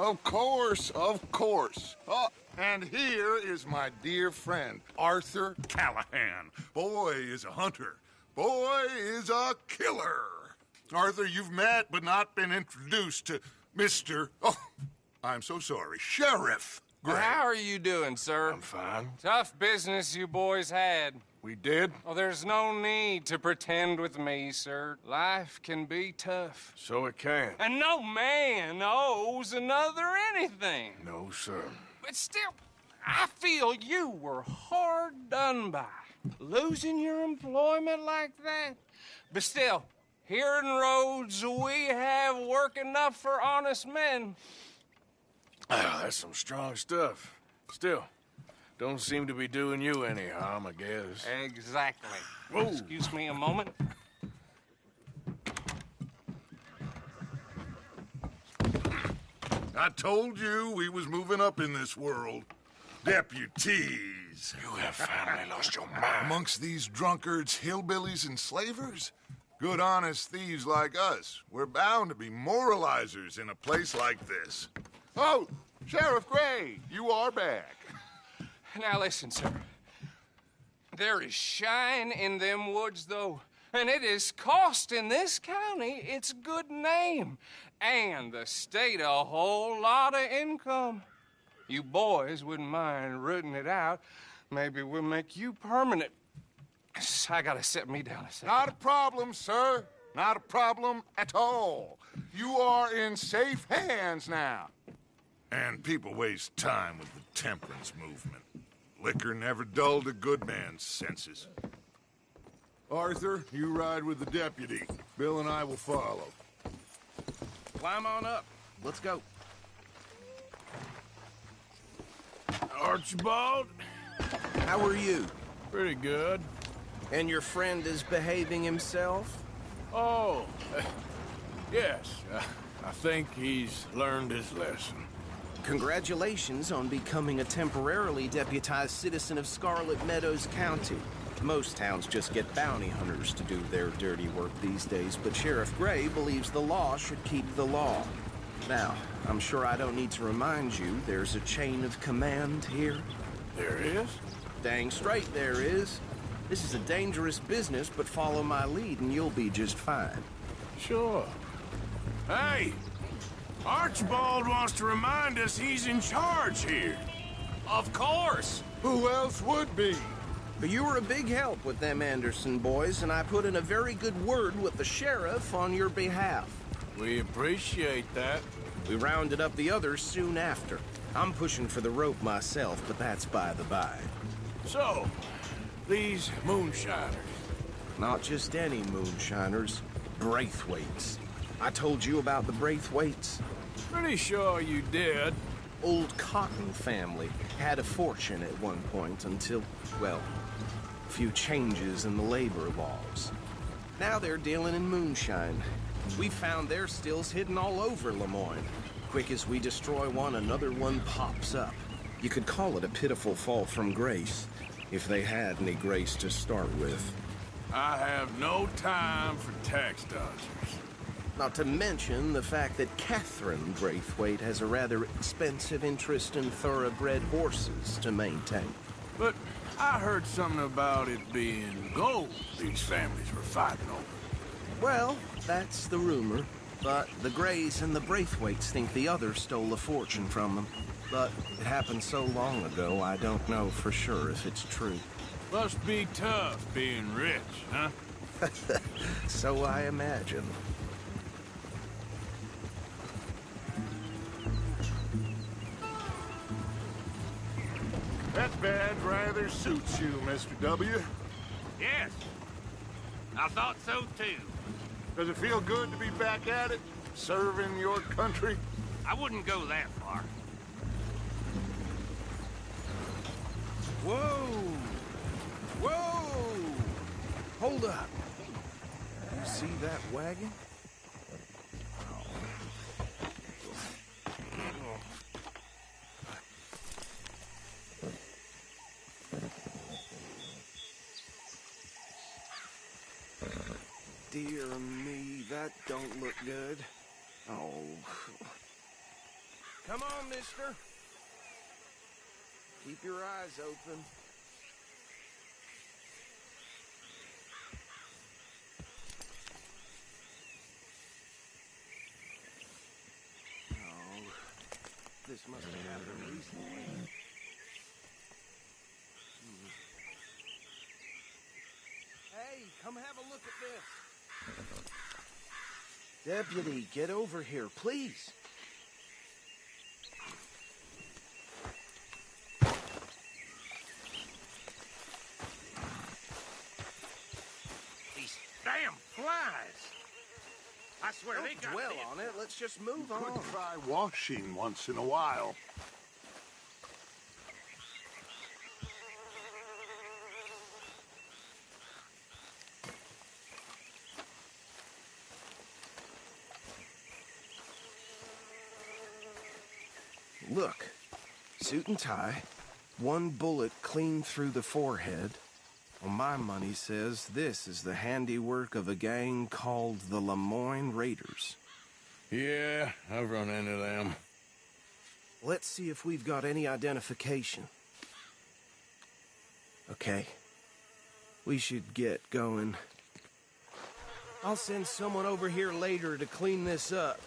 Of course, of course. Oh, and here is my dear friend, Arthur Callahan. Boy is a hunter. Boy is a killer. Arthur, you've met but not been introduced to Mr. Oh, I'm so sorry, Sheriff Gray. How are you doing, sir? I'm fine. Tough business you boys had. We did? Oh, there's no need to pretend with me, sir. Life can be tough. So it can. And no man owes another anything. No, sir. But still, I feel you were hard done by. Losing your employment like that. But still, here in Rhodes, we have work enough for honest men. Ah, that's some strong stuff. Still, don't seem to be doing you any harm, I guess. Exactly. Whoa. Excuse me a moment. I told you we was moving up in this world. Deputies. You have finally lost your mind. Amongst these drunkards, hillbillies, and slavers? Good honest thieves like us. We're bound to be moralizers in a place like this. Oh, Sheriff Gray, you are back. Now listen, sir. There is shine in them woods, though. And it is costing this county its good name. And the state a whole lot of income. You boys wouldn't mind rooting it out. Maybe we'll make you permanent. I gotta set me down a second. Not a problem, sir. Not a problem at all. You are in safe hands now. And people waste time with the temperance movement. Liquor never dulled a good man's senses. Arthur, you ride with the deputy. Bill and I will follow. Climb on up. Let's go. Archibald? How are you? Pretty good. And your friend is behaving himself? Oh, yes. I think he's learned his lesson. Congratulations on becoming a temporarily deputized citizen of Scarlet Meadows County. Most towns just get bounty hunters to do their dirty work these days, but Sheriff Gray believes the law should keep the law. Now, I'm sure I don't need to remind you there's a chain of command here. There is? Dang straight there is. This is a dangerous business, but follow my lead and you'll be just fine. Sure. Hey! Archibald wants to remind us he's in charge here. Of course. Who else would be? But you were a big help with them Anderson boys, and I put in a very good word with the sheriff on your behalf. We appreciate that. We rounded up the others soon after. I'm pushing for the rope myself, but that's by the by. So, these moonshiners. Not just any moonshiners, Braithwaites. I told you about the Braithwaites. Pretty sure you did. Old Cotton family had a fortune at one point until, well, a few changes in the labor laws. Now they're dealing in moonshine. We found their stills hidden all over Lemoyne. Quick as we destroy one, another one pops up. You could call it a pitiful fall from grace, if they had any grace to start with. I have no time for tax dodgers. Not to mention the fact that Catherine Braithwaite has a rather expensive interest in thoroughbred horses to maintain. But I heard something about it being gold these families were fighting over. Well, that's the rumor. But the Grays and the Braithwaites think the other stole a fortune from them. But it happened so long ago, I don't know for sure if it's true. Must be tough being rich, huh? So I imagine. That badge rather suits you, Mr. W. Yes, I thought so too. Does it feel good to be back at it, serving your country? I wouldn't go that far. Whoa! Whoa! Hold up. You see that wagon? Dear me, that don't look good. Oh. Come on, mister. Keep your eyes open. Oh, this must have happened recently. Hey, come have a look at this. Deputy, get over here, please. These damn flies! I swear they Don't got dwell me. on it. Let's just move on. Could try washing once in a while. Look, suit and tie, one bullet clean through the forehead. Well, my money says this is the handiwork of a gang called the Lemoyne Raiders. Yeah, I've run into them. Let's see if we've got any identification. Okay. We should get going. I'll send someone over here later to clean this up.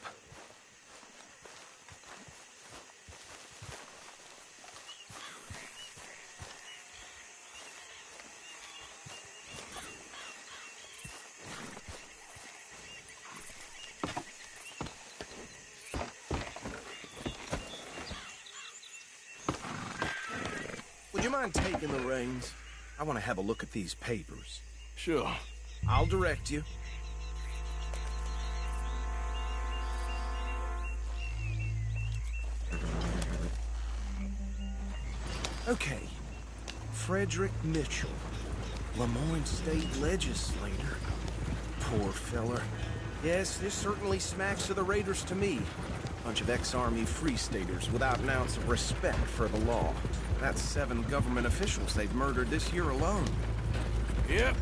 Would you mind taking the reins? I want to have a look at these papers. Sure. I'll direct you. Okay. Frederick Mitchell, Lemoyne State Legislator. Poor feller. Yes, this certainly smacks of the Raiders to me. Bunch of ex-Army Free Staters without an ounce of respect for the law. That's 7 government officials they've murdered this year alone. Yep.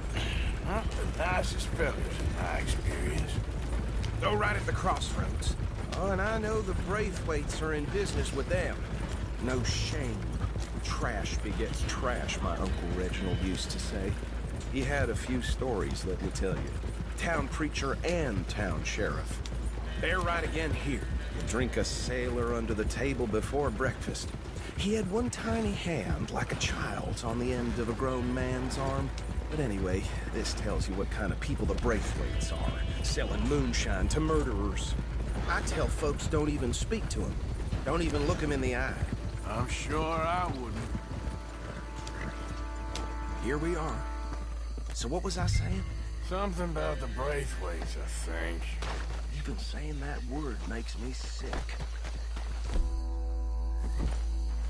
Not the nicest fellas in my experience. Go right at the crossroads. Oh, and I know the Braithwaites are in business with them. No shame. Trash begets trash, my Uncle Reginald used to say. He had a few stories, let me tell you. Town preacher and town sheriff. They're right again here. Drink a sailor under the table before breakfast. He had one tiny hand, like a child's, on the end of a grown man's arm. But anyway, this tells you what kind of people the Braithwaites are. Selling moonshine to murderers. I tell folks don't even speak to him. Don't even look him in the eye. I'm sure I wouldn't. Here we are. So what was I saying? Something about the Braithwaites, I think. Even saying that word makes me sick.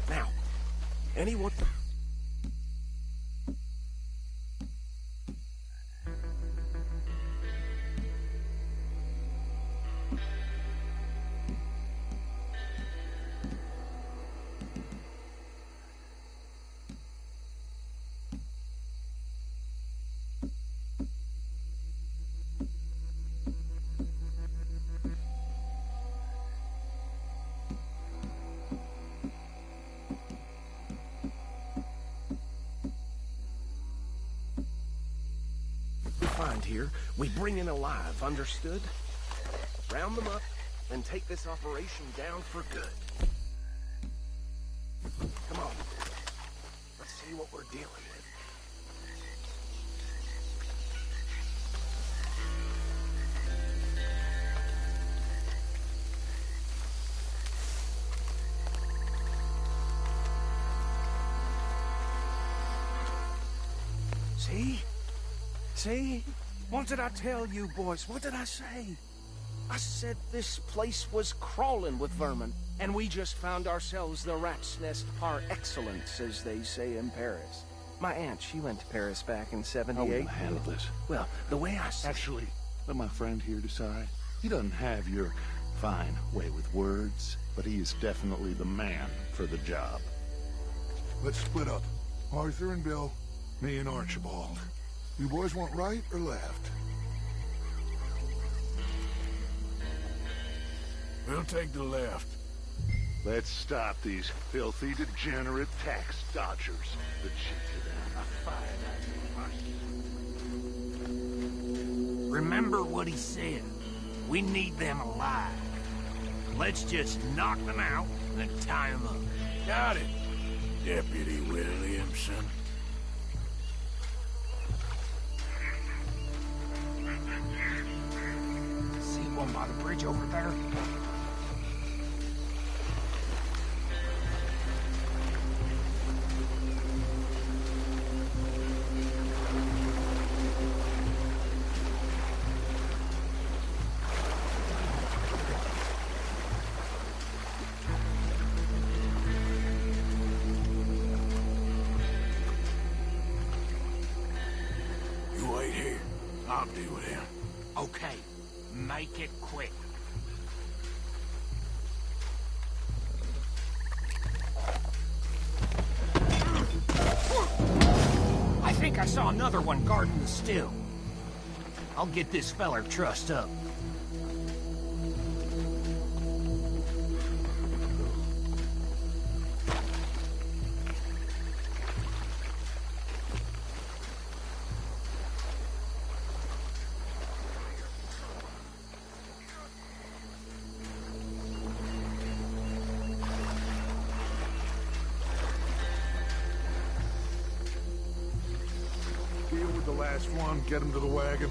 Now, anyone... find here, we bring in alive, understood? Round them up, and take this operation down for good. Come on. Let's see what we're dealing with. See? See? What did I tell you, boys? What did I say? I said this place was crawling with vermin, and we just found ourselves the rat's nest par excellence, as they say in Paris. My aunt, she went to Paris back in '78. How are we gonna handle this? Well, the way I said... Actually, let my friend here decide. He doesn't have your fine way with words, but he is definitely the man for the job. Let's split up. Arthur and Bill, me and Archibald. You boys want right or left? We'll take the left. Let's stop these filthy, degenerate tax dodgers. The cheated and the fine. Remember what he said. We need them alive. Let's just knock them out and tie them up. Got it, Deputy Williamson. See one by the bridge over there? I'll deal with him. Okay, make it quick. I think I saw another one guarding the still. I'll get this feller trussed up. Deal with the last one, get him to the wagon.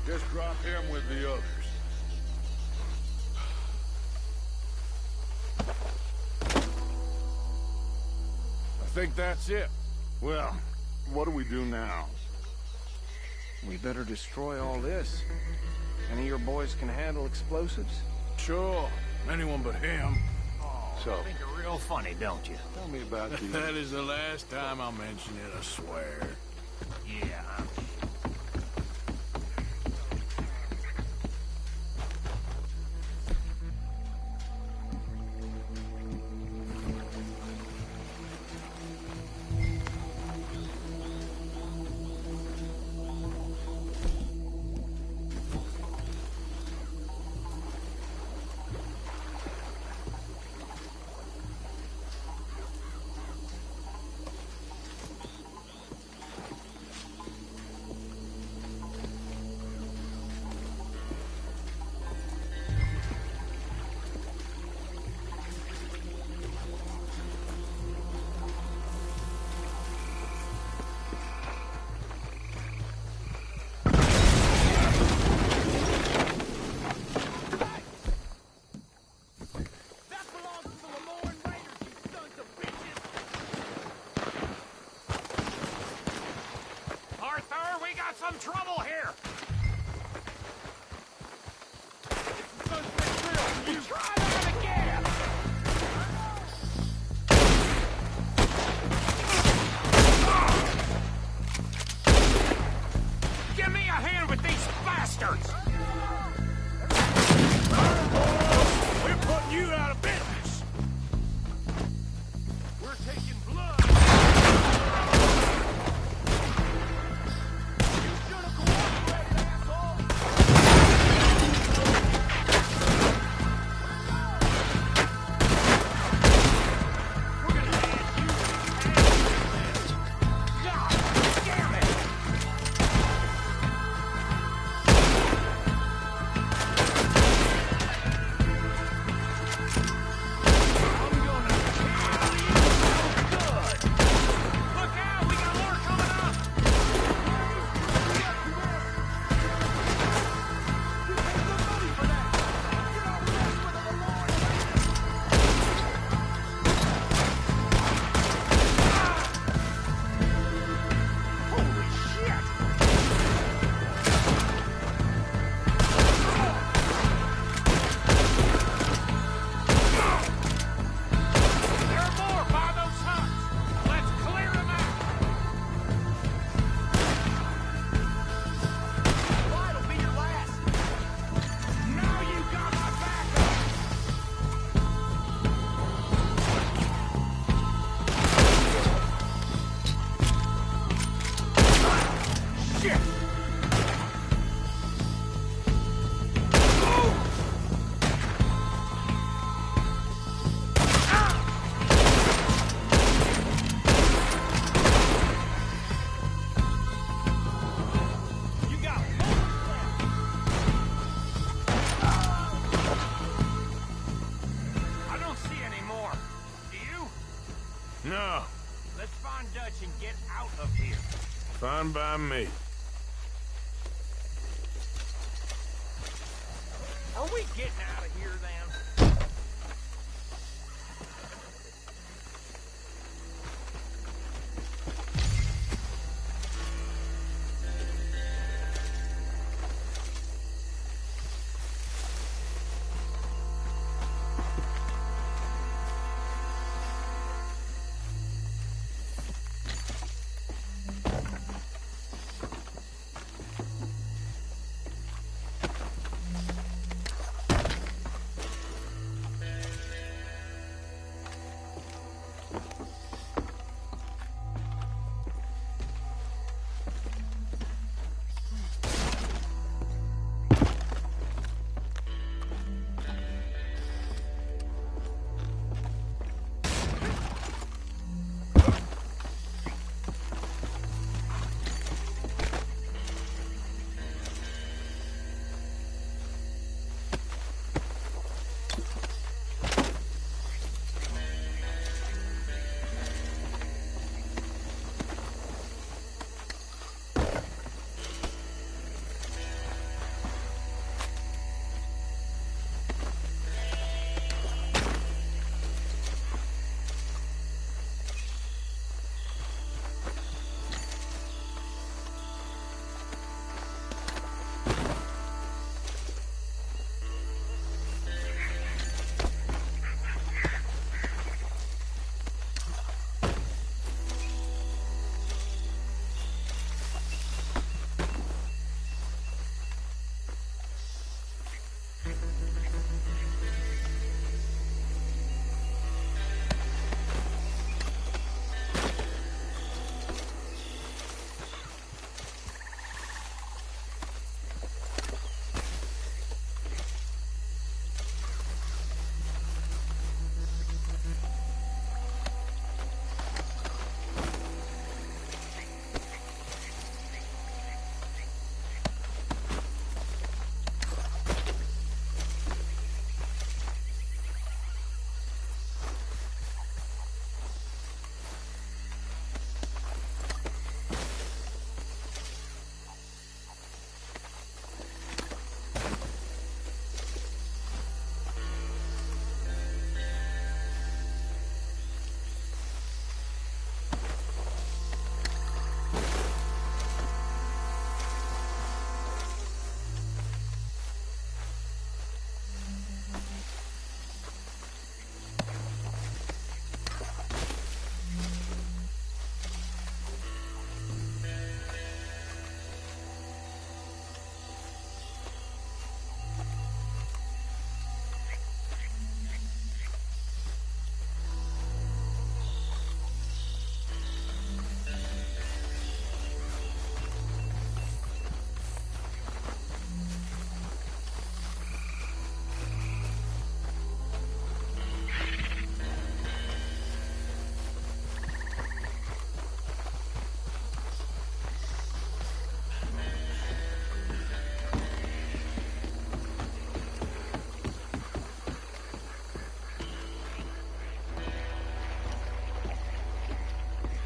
Just drop him with the others. I think that's it. Well, what do we do now? We better destroy all this. Any of your boys can handle explosives? Sure, anyone but him. So, I think you're real funny, don't you? tell me about the... That is the last time I'll mention it, I swear. Yeah. Some trouble here! You try that again! Give me a hand with these bastards! We're putting you out of business! We're taking blood! Fine by me. Are we getting out of here then?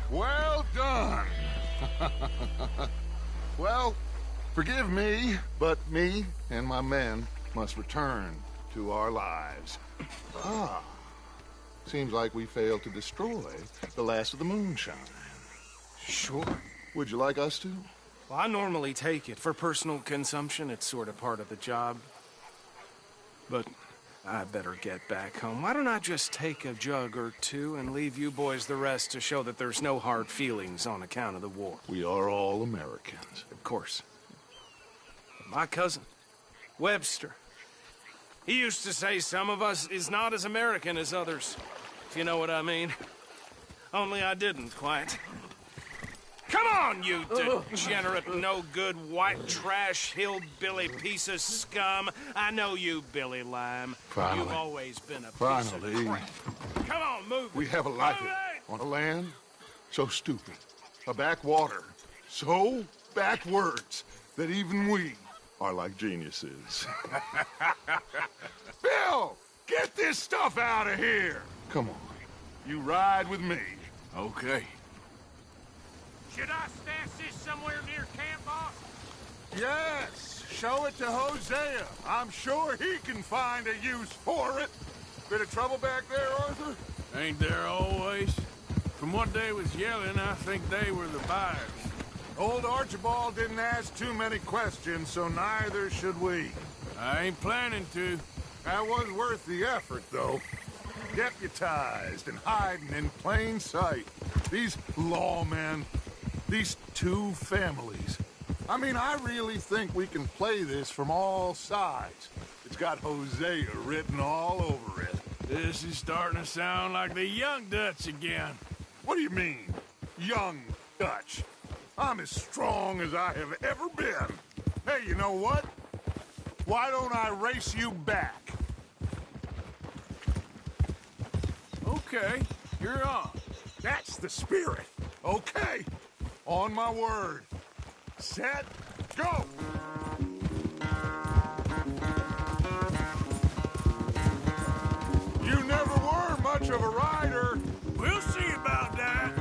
Well done. Well, forgive me, but me and my men must return to our lives. Ah, seems like we failed to destroy the last of the moonshine. Sure. Would you like us to? Well, I normally take it. For personal consumption, it's sort of part of the job. But I better get back home. Why don't I just take a jug or two and leave you boys the rest to show that there's no hard feelings on account of the war? We are all Americans. Of course. My cousin, Webster, he used to say some of us is not as American as others, if you know what I mean. Only I didn't quite. Come on, you degenerate, no-good, white trash, hillbilly piece of scum. I know you, Billy Lime. Finally. You've always been a piece Finally. of crap. Come on, move. We have a life Move it! on a land so stupid, a backwater so backwards that even we are like geniuses. Bill, get this stuff out of here. Come on, you ride with me. Okay. Should I stash this somewhere near camp, boss? Yes, show it to Hosea. I'm sure he can find a use for it. Bit of trouble back there, Arthur? Ain't there always? From what they was yelling, I think they were the buyers. Old Archibald didn't ask too many questions, so neither should we. I ain't planning to. That was worth the effort, though. Deputized and hiding in plain sight. These lawmen, these two families. I mean, I really think we can play this from all sides. It's got Hosea written all over it. This is starting to sound like the Young Dutch again. What do you mean, young Dutch? I'm as strong as I have ever been. Hey, you know what? Why don't I race you back? Okay, you're on. That's the spirit. Okay, on my word. Set, go! You never were much of a rider. We'll see about that.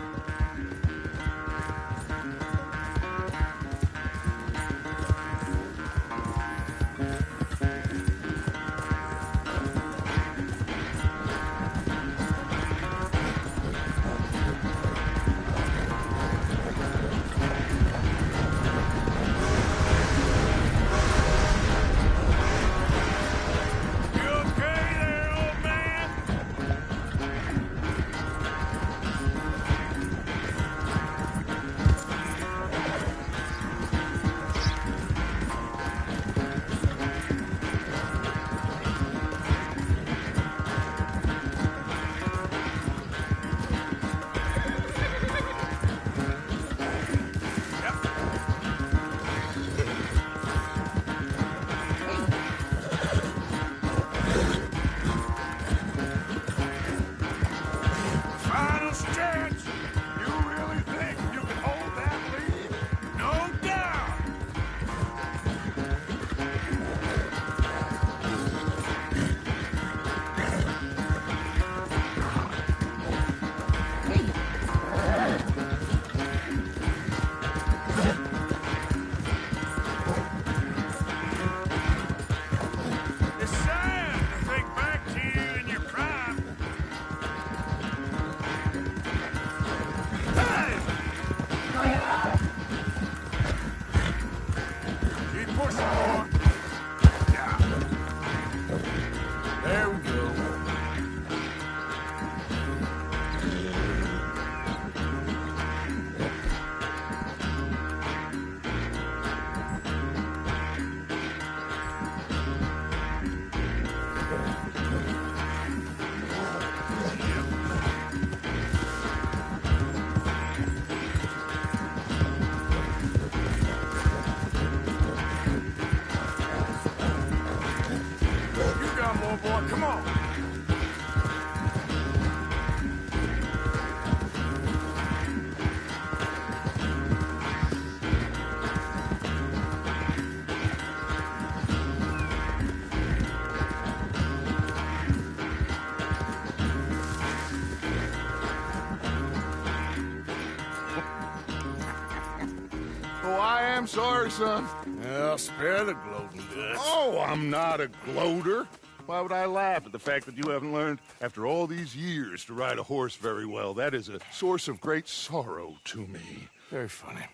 I'm sorry, son. Well, spare the gloating, Dutch. Oh, I'm not a gloater. Why would I laugh at the fact that you haven't learned, after all these years, to ride a horse very well? That is a source of great sorrow to me. Very funny.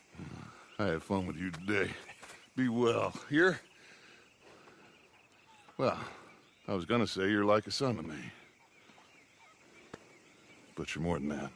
I had fun with you today. Be well. Here? Well, I was gonna say you're like a son to me. But you're more than that.